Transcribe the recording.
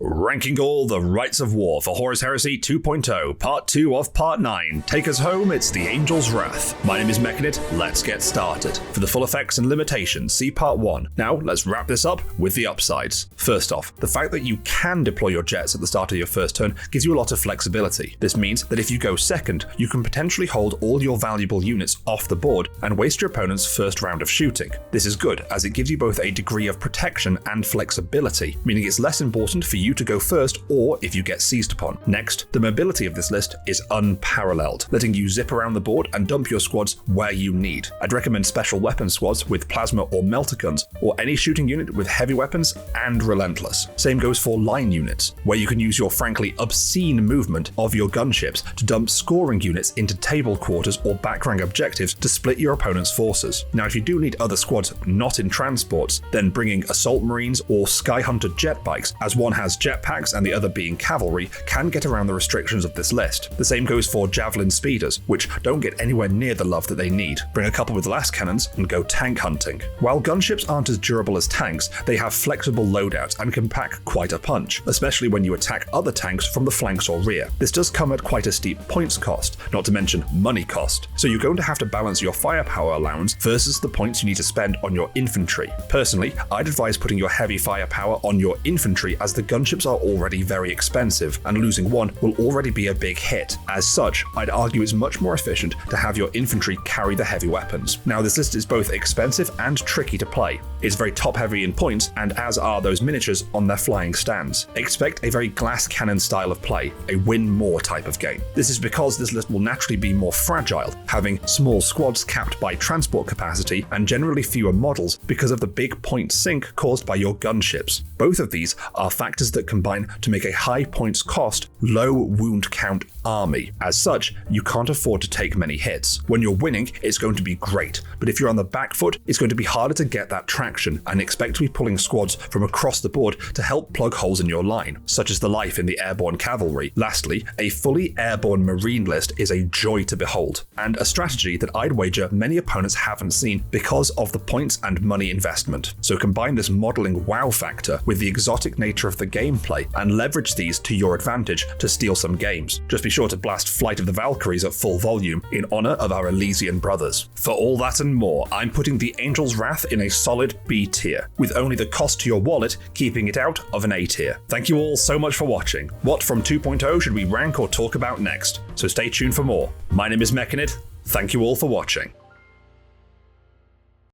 Ranking all the Rites of War for Horus Heresy 2.0, Part 2 of Part 9. Take us home, it's the Angel's Wrath. My name is Mechanid, let's get started. For the full effects and limitations, see Part 1. Now, let's wrap this up with the upsides. First off, the fact that you can deploy your jets at the start of your first turn gives you a lot of flexibility. This means that if you go second, you can potentially hold all your valuable units off the board and waste your opponent's first round of shooting. This is good, as it gives you both a degree of protection and flexibility, meaning it's less important for you to go first or if you get seized upon. Next, the mobility of this list is unparalleled, letting you zip around the board and dump your squads where you need. I'd recommend special weapon squads with plasma or melter guns, or any shooting unit with heavy weapons and relentless. Same goes for line units, where you can use your frankly obscene movement of your gunships to dump scoring units into table quarters or backrank objectives to split your opponent's forces. Now, if you do need other squads not in transports, then bringing assault marines or sky hunter jet bikes, as one has jetpacks and the other being cavalry, can get around the restrictions of this list. The same goes for javelin speeders, which don't get anywhere near the love that they need. Bring a couple with las cannons and go tank hunting. While gunships aren't as durable as tanks, they have flexible loadouts and can pack quite a punch, especially when you attack other tanks from the flanks or rear. This does come at quite a steep points cost, not to mention money cost, so you're going to have to balance your firepower allowance versus the points you need to spend on your infantry. Personally, I'd advise putting your heavy firepower on your infantry, as the gunships are already very expensive, and losing one will already be a big hit. As such, I'd argue it's much more efficient to have your infantry carry the heavy weapons. Now, this list is both expensive and tricky to play. It's very top heavy in points, and as are those miniatures on their flying stands. Expect a very glass cannon style of play, a win more type of game. This is because this list will naturally be more fragile, having small squads capped by transport capacity and generally fewer models because of the big point sink caused by your gunships. Both of these are factors that combine to make a high points cost, low wound count army. As such, you can't afford to take many hits. When you're winning, it's going to be great, but if you're on the back foot, it's going to be harder to get that traction and expect to be pulling squads from across the board to help plug holes in your line, such as the life in the airborne cavalry. Lastly, a fully airborne marine list is a joy to behold, and a strategy that I'd wager many opponents haven't seen because of the points and money investment. So combine this modeling wow factor with the exotic nature of the gameplay and leverage these to your advantage to steal some games. Just be sure to blast Flight of the Valkyries at full volume in honor of our Elysian brothers. For all that and more, I'm putting the Angel's Wrath in a solid B tier, with only the cost to your wallet keeping it out of an A tier. Thank you all so much for watching. What from 2.0 should we rank or talk about next? So stay tuned for more. My name is Mechanid. Thank you all for watching.